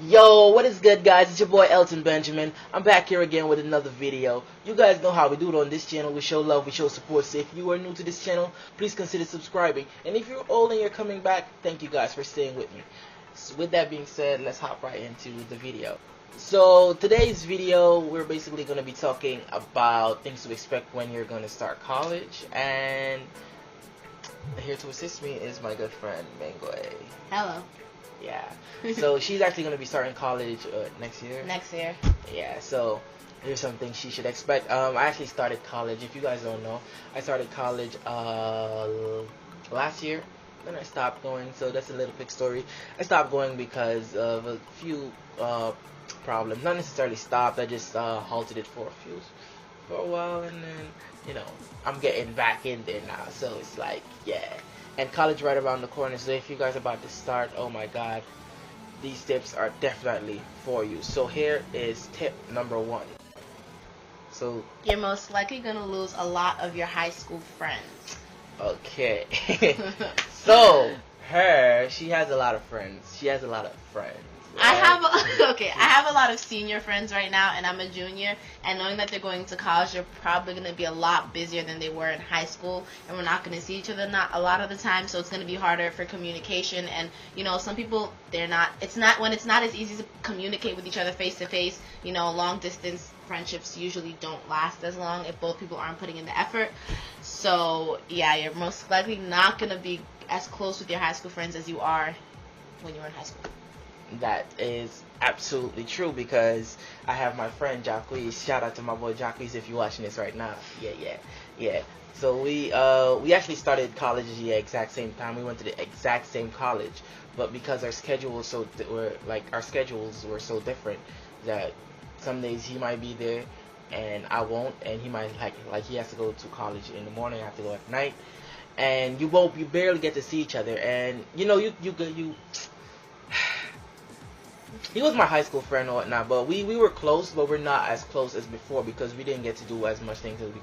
Yo, what is good, guys? It's your boy Elton Benjamin. I'm back here again with another video. You guys know how we do it on this channel. We show love, we show support. So if you are new to this channel, please consider subscribing. And if you're old and you're coming back, thank you guys for staying with me. So with that being said, let's hop right into the video. So today's video, we're basically going to be talking about things to expect when you're going to start college. And here to assist me is my good friend Mangoy. Hello. Yeah. So she's actually going to be starting college next year. Next year. Yeah. So here's some things she should expect. I actually started college. If you guys don't know, I started college last year. Then I stopped going. So that's a little quick story. I stopped going because of a few problems. Not necessarily stopped. I just halted it for a while, and then I'm getting back in there now. So it's like, yeah. And college right around the corner. So if you guys are about to start, oh my god, these tips are definitely for you. So here is tip number 1. So you're most likely gonna lose a lot of your high school friends. Okay. So she has a lot of friends. I have a lot of senior friends right now, and I'm a junior, and knowing that they're going to college, they're probably going to be a lot busier than they were in high school, and we're not going to see each other not a lot of the time, so it's going to be harder for communication. And some people, it's not as easy to communicate with each other face to face. Long distance friendships usually don't last as long if both people aren't putting in the effort. So yeah, you're most likely not going to be as close with your high school friends as you are when you were in high school. That is absolutely true, because I have my friend Jacques. Shout out to my boy Jacques if you're watching this right now. Yeah. So we actually started college the exact same time. We went to the exact same college, but because our schedules were so different that some days he might be there and I won't, and he might like he has to go to college in the morning, I have to go at night, and you barely get to see each other. And he was my high school friend or whatnot, but we were close, but we're not as close as before because we didn't get to do as much things as we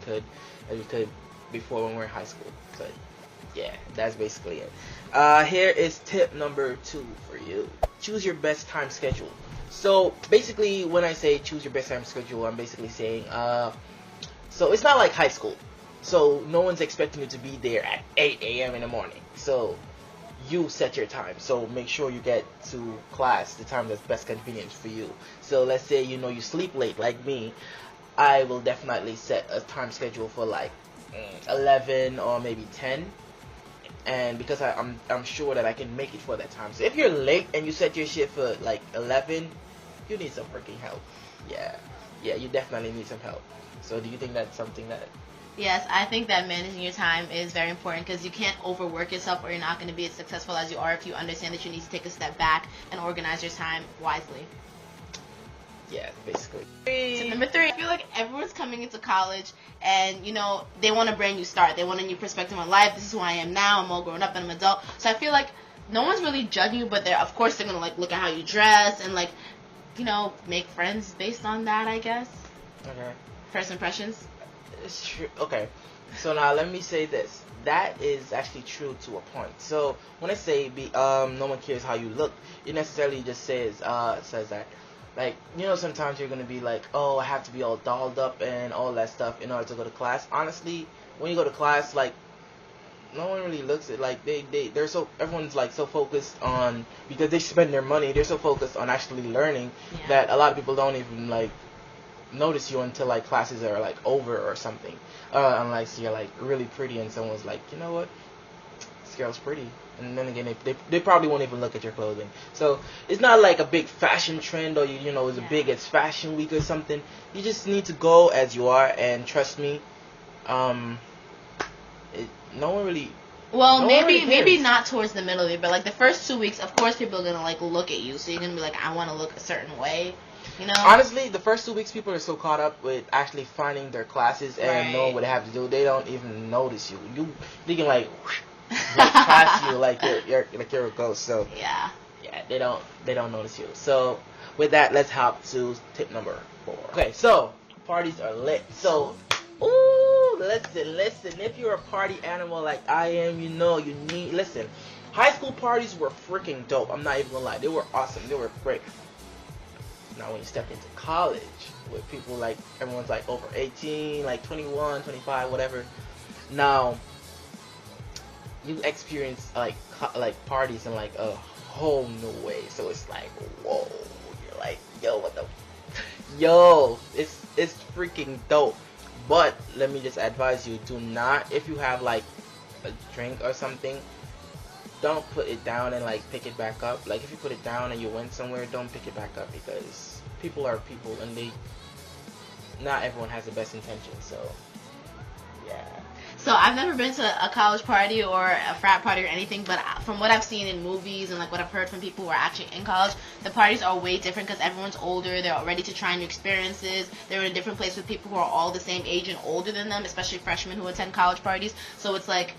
could before when we were in high school. But yeah, that's basically it. Here is tip number 2 for you. Choose your best time schedule. So basically, when I say choose your best time schedule, I'm basically saying, so it's not like high school. So no one's expecting you to be there at 8 a.m. in the morning. So you set your time. So make sure you get to class the time that's best convenient for you. So let's say you sleep late like me. I will definitely set a time schedule for like 11 or maybe 10. And because I'm sure that I can make it for that time. So if you're late and you set your shit for like 11, you need some freaking help. Yeah, you definitely need some help. So do you think that's something that... Yes, I think that managing your time is very important, because you can't overwork yourself or you're not going to be as successful as you are if you understand that you need to take a step back and organize your time wisely. Yeah, basically. Tip number 3, I feel like everyone's coming into college and, they want a brand new start. They want a new perspective on life. This is who I am now. I'm all grown up and I'm an adult. So I feel like no one's really judging you, but of course they're going to look at how you dress and make friends based on that, I guess. Okay. First impressions. It's true. Okay, so now let me say this. That is actually true to a point. So when I say no one cares how you look, it necessarily just says that, sometimes you're gonna be like, oh, I have to be all dolled up and all that stuff in order to go to class. Honestly, when you go to class, no one really looks at everyone's so focused on, because they spend their money, they're so focused on actually learning that a lot of people don't even notice you until classes are over or something, unless you're really pretty and someone's like, you know what, this girl's pretty, and then again they probably won't even look at your clothing. So it's not like a big fashion trend, or it's a big it's fashion week or something. You just need to go as you are, and trust me, no one really... Well, maybe not towards the middle of it, but the first 2 weeks, of course people are gonna look at you, so you're gonna be like, I want to look a certain way. Honestly, the first 2 weeks, people are so caught up with actually finding their classes and knowing what they have to do, they don't even notice you. They can pass you like you're a ghost. So yeah, they don't notice you. So with that, let's hop to tip number 4. Okay, so parties are lit. So listen. If you're a party animal like I am, you need listen. High school parties were freaking dope. I'm not even gonna lie, they were awesome. They were great. Now when you step into college with people like everyone's like over 18, like 21, 25, whatever. Now you experience like parties in like a whole new way. So it's like, whoa, you're like, yo, what the, yo, it's freaking dope. But let me just advise you, do not, if you have like a drink or something, don't put it down and like pick it back up. Like if you put it down and you went somewhere, don't pick it back up, because people are people and not everyone has the best intentions. So yeah. So I've never been to a college party or a frat party or anything, but from what I've seen in movies and like what I've heard from people who are actually in college, the parties are way different because everyone's older. They're ready to try new experiences. They're in a different place with people who are all the same age and older than them, especially freshmen who attend college parties. So it's like,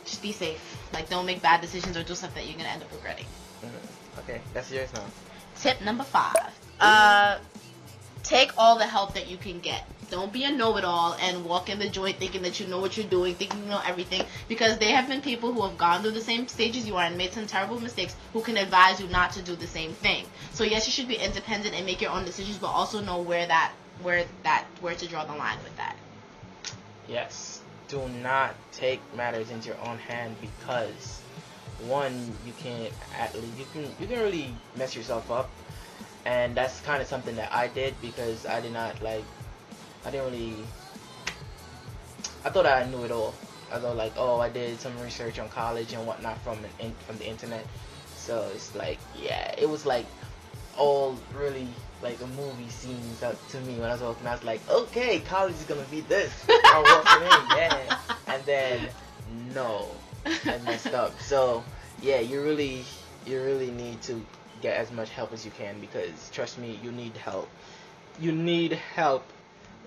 just be safe. Like, don't make bad decisions or do stuff that you're gonna end up regretting. Okay, that's yours now. Tip number 5. Take all the help that you can get. Don't be a know-it-all and walk in the joint thinking that you know what you're doing, thinking you know everything, because there have been people who have gone through the same stages you are and made some terrible mistakes who can advise you not to do the same thing. So yes, you should be independent and make your own decisions, but also know where to draw the line with that. Yes. Do not take matters into your own hand, because one, you can really mess yourself up, and that's kind of something that I did, because I thought I knew it all. I thought like, oh, I did some research on college and whatnot from the internet. So it's like, yeah, it was like all really like a movie scenes to me when I was walking. I was like, okay, college is gonna be this. I'm walking in, yeah, and then no, I messed up. So yeah, you really need to get as much help as you can, because trust me, you need help. You need help.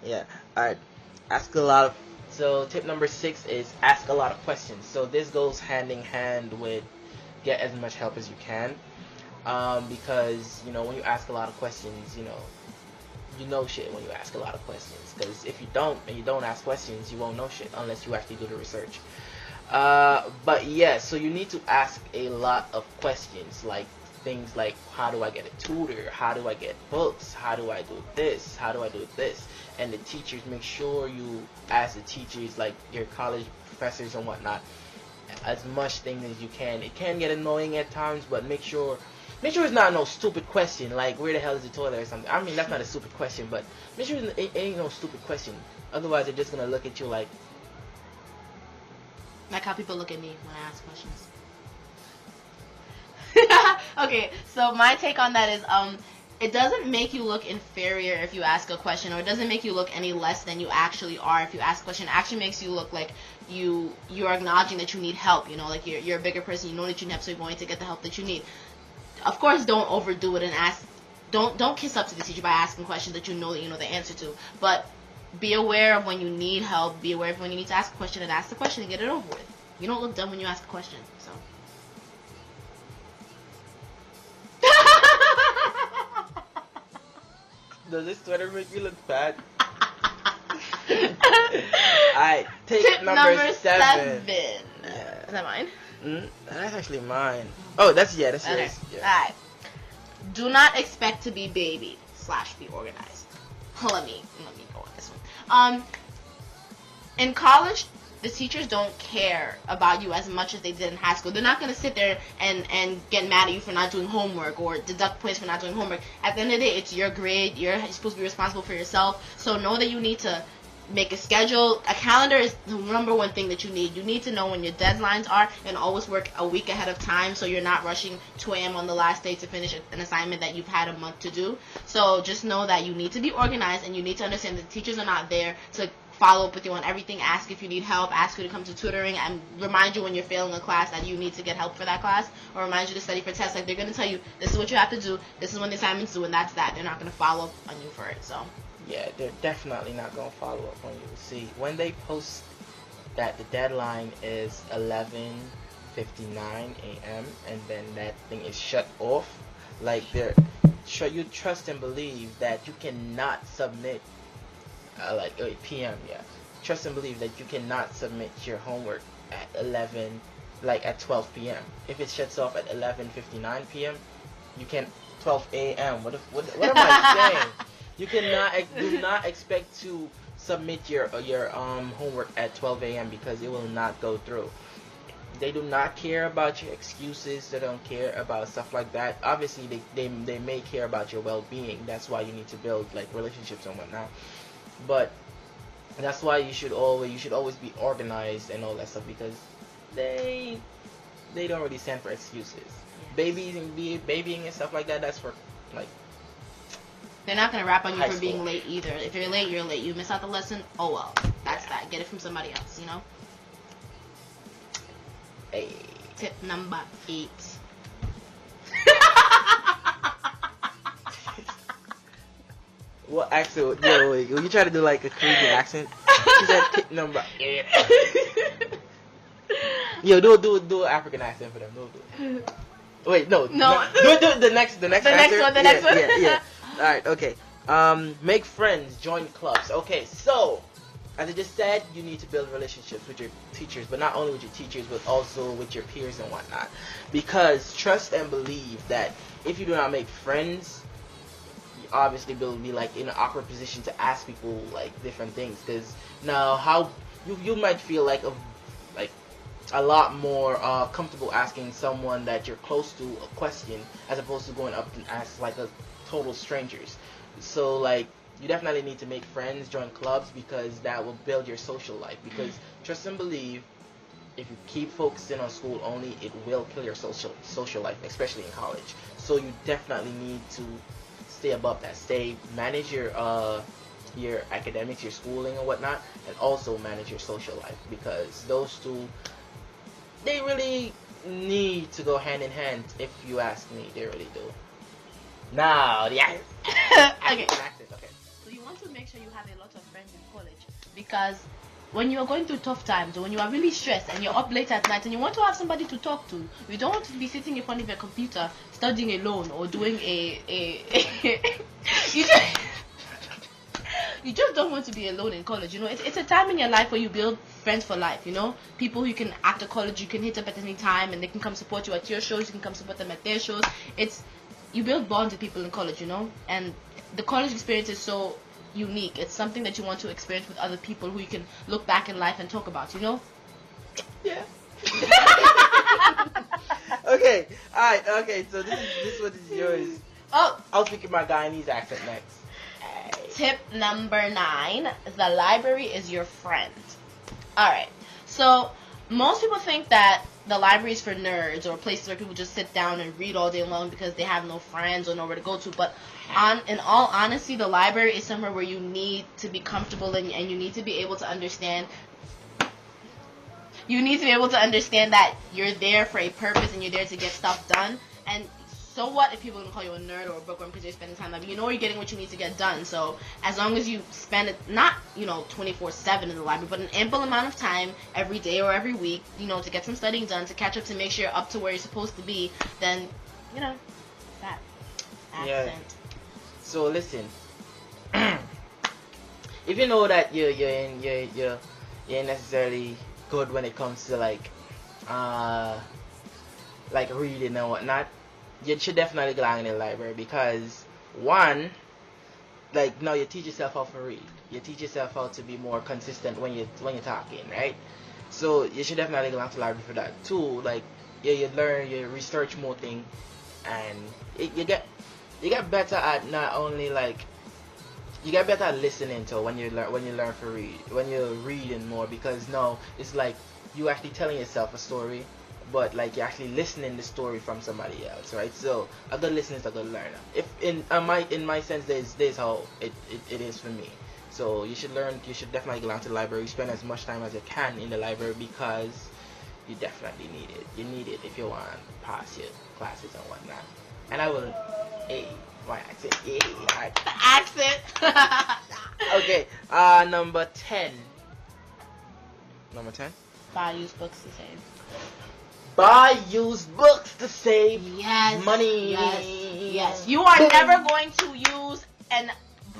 Yeah. Alright. So tip number 6 is ask a lot of questions. So this goes hand in hand with get as much help as you can. Because, when you ask a lot of questions, you know shit when you ask a lot of questions. Because if you don't, and you don't ask questions, you won't know shit unless you actually do the research. But yeah, so you need to ask a lot of questions, like things like, how do I get a tutor? How do I get books? How do I do this? How do I do this? And the teachers, make sure you ask the teachers, like your college professors and whatnot, as much things as you can. It can get annoying at times, but make sure it's not no stupid question like where the hell is the toilet or something. I mean, that's not a stupid question, but make sure it ain't no stupid question. Otherwise, they're just gonna look at you like how people look at me when I ask questions. Okay, so my take on that is it doesn't make you look inferior if you ask a question, or it doesn't make you look any less than you actually are if you ask a question. It actually makes you look like you're acknowledging that you need help, like you're a bigger person, you know that you need help, so you're going to get the help that you need. Of course, don't overdo it and ask. Don't kiss up to the teacher by asking questions that you know the answer to. But be aware of when you need help. Be aware of when you need to ask a question, and ask the question and get it over with. You don't look dumb when you ask a question. So. Does this sweater make me look bad? Alright, tip number 7. Yeah. Is that mine? That's actually mine. Oh, that's yours. Okay. Yeah. Alright. Do not expect to be babied / be organized. Let me go on this one. In college, the teachers don't care about you as much as they did in high school. They're not going to sit there and get mad at you for not doing homework or deduct points for not doing homework. At the end of the day, it's your grade. You're supposed to be responsible for yourself. So know that you need to make a schedule. A calendar is the number one thing that you need. You need to know when your deadlines are and always work a week ahead of time, so you're not rushing 2 a.m. on the last day to finish an assignment that you've had a month to do. So just know that you need to be organized, and you need to understand that teachers are not there to follow up with you on everything. Ask if you need help, ask you to come to tutoring, and remind you when you're failing a class that you need to get help for that class, or remind you to study for tests. Like, they're going to tell you, this is what you have to do, this is when the assignment's due, and that's that. They're not going to follow up on you for it. So yeah, they're definitely not going to follow up on you. See, when they post that the deadline is 11:59 a.m. and then that thing is shut off, like you trust and believe that you cannot submit 8 p.m. Yeah, trust and believe that you cannot submit your homework at 12 p.m. If it shuts off at 11:59 p.m., you can 12 a.m. What am I saying? You cannot do not expect to submit your homework at 12 a.m. because it will not go through. They do not care about your excuses. They don't care about stuff like that. Obviously, they may care about your well-being. That's why you need to build like relationships and whatnot. But that's why you should always be organized and all that stuff, because they don't really stand for excuses. Babying and stuff like that. That's for like. They're not gonna rap on you High for school. being late either. If you're late, you're late. You miss out the lesson. Oh well, that's that. Get it from somebody else. You know. Hey. Tip number 8. What accent? Yo, wait, you try to do like a Caribbean accent? She said tip number 8. Yo, do an African accent for them. Do. Wait, no. Do the next answer. The next one. Yeah. All right, okay. Make friends, join clubs. Okay, so as I just said, you need to build relationships with your teachers, but not only with your teachers, but also with your peers and whatnot. Because trust and believe that if you do not make friends, you obviously will be like in an awkward position to ask people like different things. Because now, how you might feel like a lot more comfortable asking someone that you're close to a question as opposed to going up and ask like a total strangers. So like you definitely need to make friends, join clubs, because that will build your social life. Because trust and believe, if you keep focusing on school only, it will kill your social life, especially in college. So you definitely need to stay above that. Manage your academics, your schooling and whatnot, and also manage your social life, because those two, they really need to go hand in hand. If you ask me, they really do. Now, yeah. Okay. So you want to make sure you have a lot of friends in college, because when you are going through tough times, or when you are really stressed and you're up late at night and you want to have somebody to talk to, you don't want to be sitting in front of your computer studying alone or doing you just don't want to be alone in college. You know, it's a time in your life where you build friends for life. You know, people who can, after college, you can hit up at any time and they can come support you at your shows. You can come support them at their shows. You build bonds with people in college, you know, and the college experience is so unique. It's something that you want to experience with other people who you can look back in life and talk about, you know? Yeah. Okay. Alright, okay, so this one is yours. Oh, I'll speak in my Guyanese accent next. tip number 9, the library is your friend. Alright, so most people think that the library is for nerds or places where people just sit down and read all day long because they have no friends or nowhere to go to. But in all honesty, the library is somewhere where you need to be comfortable and you need to be able to understand. You need to be able to understand that you're there for a purpose and you're there to get stuff done. And so what if people are going to call you a nerd or a bookworm because you're spending time there? You know you're getting what you need to get done. So as long as you spend it, not, 24/7 in the library, but an ample amount of time every day or every week, to get some studying done, to catch up, to make sure you're up to where you're supposed to be, then, that accent. Yeah. So listen, if you know that you're necessarily good when it comes to like reading and whatnot, you should definitely go in the library, because one, now you teach yourself how to read. You teach yourself how to be more consistent when you're talking, right? So you should definitely go to the library for that. Two, you learn, you research more things, and you get better at not only you get better at listening to when you learn to read, when you're reading more, because now it's like you actually telling yourself a story, but you're actually listening the story from somebody else, right? So a good listener is a good learner. If in my sense, there's how it is for me. So you should definitely go out to the library, spend as much time as you can in the library, because you definitely need it. You need it if you want to pass your classes and whatnot. And I will, my accent, alright. The accent. Okay, number 10. Number 10? Buy used books to save. Buy used books to save money. Yes. You are never going to use and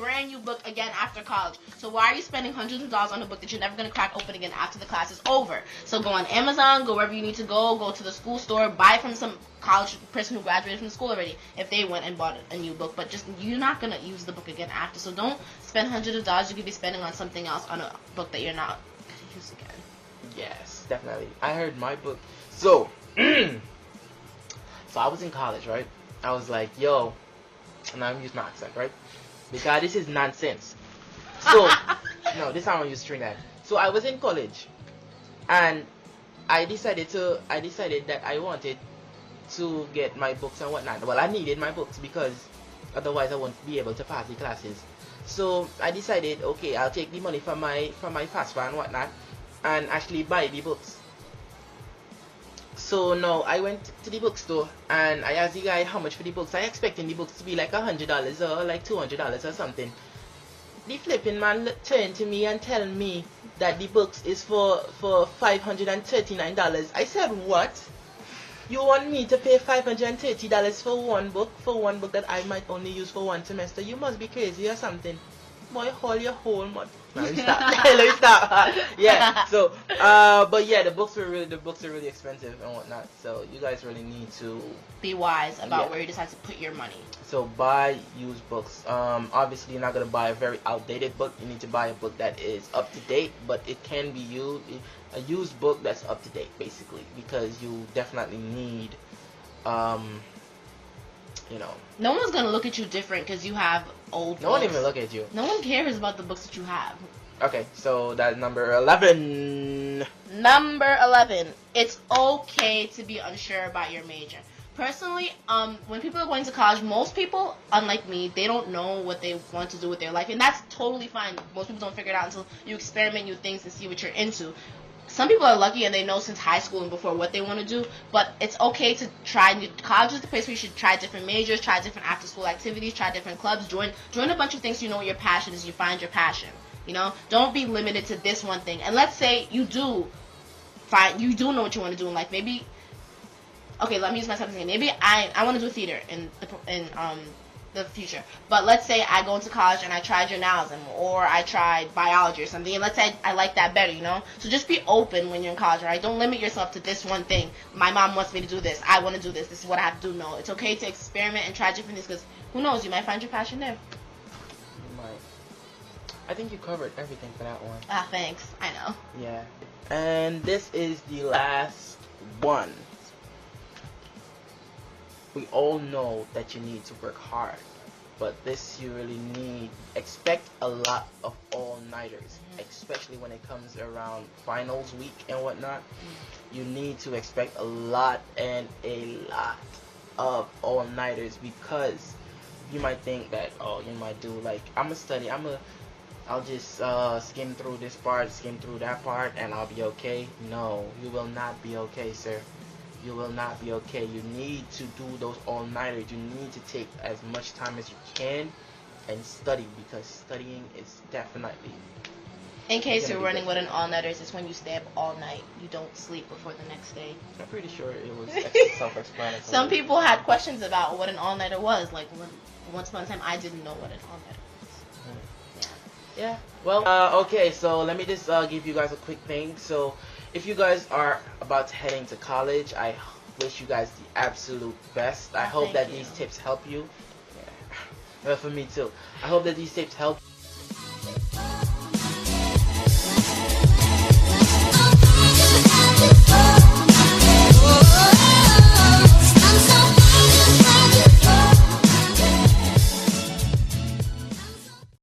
brand new book again after college. So why are you spending hundreds of dollars on a book that you're never going to crack open again after the class is over? So go on Amazon, go wherever you need to go to the school store, buy from some college person who graduated from school already if they went and bought a new book. But just, you're not going to use the book again after. So don't spend hundreds of dollars you could be spending on something else on a book that you're not going to use again. Yes, definitely. I heard my book. So, so I was in college, right? I was like, yo, and I'm using my accent, right? Because this is nonsense. So, no, this time I'm using Trinidad. So I was in college, and I decided that I wanted to get my books and whatnot. Well, I needed my books because otherwise I won't be able to pass the classes. So I decided, okay, I'll take the money from my fast and whatnot, and actually buy the books. So now I went to the bookstore and I asked the guy how much for the books. I expecting the books to be like $100 or like $200 or something. The flipping man turned to me and tell me that the books is for $539. I said, what? You want me to pay $530 for one book that I might only use for one semester? You must be crazy or something. Boy, hold your whole month. No, let me stop. Let me stop. Yeah. So, but yeah, the books are really expensive and whatnot. So you guys really need to be wise about where you decide to put your money. So buy used books. Obviously you're not gonna buy a very outdated book. You need to buy a book that is up to date, but it can be used. A used book that's up to date, basically, because you definitely need, you know. No one's gonna look at you different because you have old books. No one even look at you. No one cares about the books that you have. Okay, so that's number 11. Number 11. It's okay to be unsure about your major. Personally, when people are going to college, most people, unlike me, they don't know what they want to do with their life, and that's totally fine. Most people don't figure it out until you experiment new things and see what you're into. Some people are lucky and they know since high school and before what they want to do, but it's okay to try. College is the place where you should try different majors, try different after-school activities, try different clubs, join a bunch of things so you know what your passion is, you find your passion. You know, don't be limited to this one thing. And let's say you do know what you want to do in life. Maybe, okay, let me use myself as an example. Maybe I want to do theater in the future. But let's say I go into college and I try journalism or I tried biology or something, and let's say I like that better, you know? So just be open when you're in college, right? Don't limit yourself to this one thing. My mom wants me to do this. I want to do this. This is what I have to do. No, it's okay to experiment and try different things because who knows? You might find your passion there. You might. I think you covered everything for that one. Ah, thanks. I know. Yeah. And this is the last one. We all know that you need to work hard, but this you really need. Expect a lot of all-nighters, especially when it comes around finals week and whatnot. You need to expect a lot of all-nighters because you might think that, oh, you might do like, I'll just skim through this part, skim through that part, and I'll be okay. No, you will not be okay, sir. You will not be okay. You need to do those all-nighters. You need to take as much time as you can and study, because studying is definitely... In case you're running with an all-nighters, it's when you stay up all night. You don't sleep before the next day. I'm pretty sure it was self-explanatory. Some people had questions about what an all-nighter was. Like, once upon a time, I didn't know what an all-nighter was. Yeah. Well, okay, so let me just give you guys a quick thing. So, if you guys are about to head into college, I wish you guys the absolute best. I hope that these tips help you. Yeah. Well, for me too. I hope that these tips help.